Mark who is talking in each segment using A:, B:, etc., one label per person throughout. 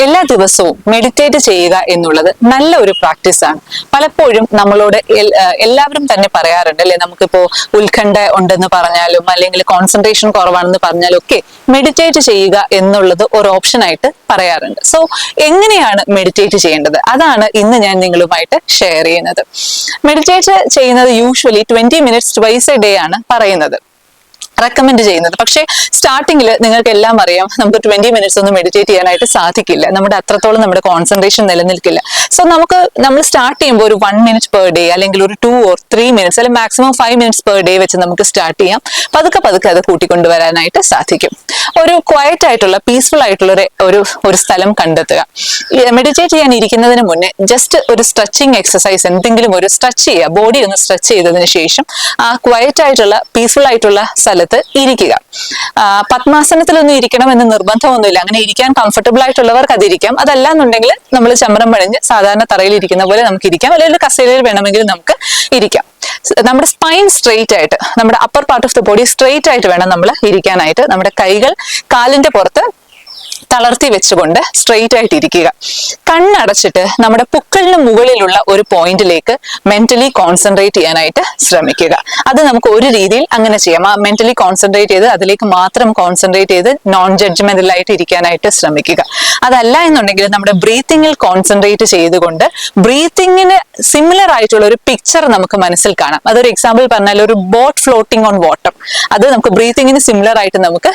A: എല്ലാ ദിവസവും മെഡിറ്റേറ്റ് ചെയ്യുക എന്നുള്ളത് നല്ല ഒരു പ്രാക്ടീസ് ആണ്. പലപ്പോഴും നമ്മളോട് എല്ലാവരും തന്നെ പറയാറുണ്ട് അല്ലെ, നമുക്കിപ്പോ ഉത്കണ്ഠ ഉണ്ടെന്ന് പറഞ്ഞാലും അല്ലെങ്കിൽ കോൺസെൻട്രേഷൻ കുറവാണെന്ന് പറഞ്ഞാലും ഒക്കെ മെഡിറ്റേറ്റ് ചെയ്യുക എന്നുള്ളത് ഒരു ഓപ്ഷൻ ആയിട്ട് പറയാറുണ്ട്. സോ എങ്ങനെയാണ് മെഡിറ്റേറ്റ് ചെയ്യേണ്ടത്, അതാണ് ഇന്ന് ഞാൻ നിങ്ങളുമായിട്ട് ഷെയർ ചെയ്യുന്നത്. മെഡിറ്റേറ്റ് ചെയ്യുന്നത് usually 20 minutes twice A day ആണ് പറയുന്നത്, റെക്കമെൻഡ് ചെയ്യുന്നത്. പക്ഷേ സ്റ്റാർട്ടിങ്ങിൽ നിങ്ങൾക്ക് എല്ലാം അറിയാം, നമുക്ക് 20 minutes ഒന്നും മെഡിറ്റേറ്റ് ചെയ്യാനായിട്ട് സാധിക്കില്ല. നമ്മുടെ അത്രത്തോളം നമ്മുടെ കോൺസെൻട്രേഷൻ നിലനിൽക്കില്ല. സോ നമ്മൾ സ്റ്റാർട്ട് ചെയ്യുമ്പോൾ ഒരു 1 minute പെർ ഡേ അല്ലെങ്കിൽ ഒരു 2 or 3 minutes അല്ലെങ്കിൽ മാക്സിമം 5 minutes പെർ ഡേ വെച്ച് നമുക്ക് സ്റ്റാർട്ട് ചെയ്യാം. പതുക്കെ പതുക്കെ അത് കൂട്ടിക്കൊണ്ടുവരാനായിട്ട് സാധിക്കും. ഒരു ക്വയറ്റ് ആയിട്ടുള്ള പീസ്ഫുൾ ആയിട്ടുള്ള ഒരു സ്ഥലം കണ്ടെത്തുക. മെഡിറ്റേറ്റ് ചെയ്യാൻ ഇരിക്കുന്നതിന് മുന്നേ ജസ്റ്റ് ഒരു സ്ട്രെച്ചിങ് എക്സസൈസ്, എന്തെങ്കിലും ഒരു സ്ട്രെച്ച് ചെയ്യുക, ബോഡി ഒന്ന് സ്ട്രെച്ച് ചെയ്തതിന് ശേഷം ആ ക്വയറ്റ് ആയിട്ടുള്ള പീസ്ഫുൾ ആയിട്ടുള്ള സ്ഥലത്ത് ഇരിക്കുക. പത്മാസനത്തിലൊന്നും ഇരിക്കണം എന്ന് നിർബന്ധമൊന്നുമില്ല. അങ്ങനെ ഇരിക്കാൻ കംഫർട്ടബിൾ ആയിട്ടുള്ളവർക്ക് അതിരിക്കാം. അതല്ല എന്നുണ്ടെങ്കിൽ നമ്മൾ ചമ്രം പണിഞ്ഞ് സാധാരണ തറയിൽ ഇരിക്കുന്ന പോലെ നമുക്ക് ഇരിക്കാം, അല്ലെങ്കിൽ കസേരയിൽ വേണമെങ്കിൽ നമുക്ക് ഇരിക്കാം. നമ്മുടെ സ്പൈൻ സ്ട്രെയിറ്റ് ആയിട്ട്, നമ്മുടെ upper part of the body straight ആയിട്ട് വേണം നമ്മൾ ഇരിക്കാനായിട്ട്. നമ്മുടെ കൈകൾ കാലിന്റെ പുറത്ത് തളർത്തി വെച്ചുകൊണ്ട് സ്ട്രെയിറ്റ് ആയിട്ട് ഇരിക്കുക. കണ്ണടച്ചിട്ട് നമ്മുടെ പുക്കളിന് മുകളിലുള്ള ഒരു പോയിന്റിലേക്ക് മെന്റലി കോൺസെൻട്രേറ്റ് ചെയ്യാനായിട്ട് ശ്രമിക്കുക. അത് നമുക്ക് ഒരു രീതിയിൽ അങ്ങനെ ചെയ്യാം. ആ മെന്റലി കോൺസെൻട്രേറ്റ് ചെയ്ത് അതിലേക്ക് മാത്രം കോൺസെൻട്രേറ്റ് ചെയ്ത് നോൺ ജഡ്ജ്മെന്റൽ ആയിട്ട് ഇരിക്കാനായിട്ട് ശ്രമിക്കുക. അതല്ല എന്നുണ്ടെങ്കിൽ നമ്മുടെ ബ്രീത്തിങ്ങിൽ കോൺസെൻട്രേറ്റ് ചെയ്തുകൊണ്ട് ബ്രീത്തിങ്ങിന് സിമിലർ ആയിട്ടുള്ള ഒരു പിക്ചർ നമുക്ക് മനസ്സിൽ കാണാം. അതൊരു എക്സാമ്പിൾ പറഞ്ഞാൽ ഒരു ബോട്ട് ഫ്ലോട്ടിംഗ് ഓൺ വാട്ടർ, അത് നമുക്ക് ബ്രീത്തിങ്ങിന് സിമിലർ ആയിട്ട് നമുക്ക്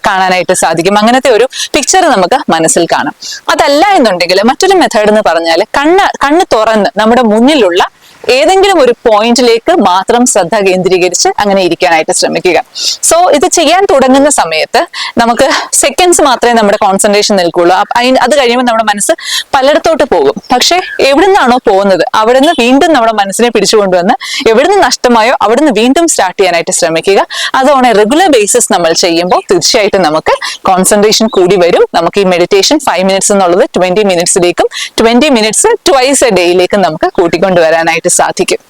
A: കാണാനായിട്ട് സാധിക്കും. അങ്ങനത്തെ ഒരു പിക്ചർ നമുക്ക് മനസ്സിൽ കാണാം. അതല്ല എന്നുണ്ടെങ്കിൽ മറ്റൊരു മെത്തേഡ് എന്ന് പറഞ്ഞാൽ കണ്ണ് തുറന്ന് നമ്മുടെ മുന്നിലുള്ള ഏതെങ്കിലും ഒരു പോയിന്റിലേക്ക് മാത്രം ശ്രദ്ധ കേന്ദ്രീകരിച്ച് അങ്ങനെ ഇരിക്കാനായിട്ട് ശ്രമിക്കുക. സോ ഇത് ചെയ്യാൻ തുടങ്ങുന്ന സമയത്ത് നമുക്ക് സെക്കൻഡ്സ് മാത്രമേ നമ്മുടെ കോൺസെൻട്രേഷൻ നിൽക്കുള്ളൂ. അത് കഴിയുമ്പോൾ നമ്മുടെ മനസ്സ് പലയിടത്തോട്ട് പോകും. പക്ഷെ എവിടുന്നാണോ പോകുന്നത് അവിടുന്ന് വീണ്ടും നമ്മുടെ മനസ്സിനെ പിടിച്ചുകൊണ്ടുവന്ന് എവിടുന്ന് നഷ്ടമായോ അവിടുന്ന് വീണ്ടും സ്റ്റാർട്ട് ചെയ്യാനായിട്ട് ശ്രമിക്കുക. അത് ഓൺ എ റെഗുലർ ബേസിസ് നമ്മൾ ചെയ്യുമ്പോൾ തീർച്ചയായിട്ടും നമുക്ക് കോൺസെൻട്രേഷൻ കൂടി വരും. നമുക്ക് ഈ മെഡിറ്റേഷൻ 5 minutes എന്നുള്ളത് 20 minutes 20 minutes ട്വൈസ് എ ഡേയിലേക്കും നമുക്ക് കൂട്ടിക്കൊണ്ടുവരാനായിട്ട് സാധിക്കും.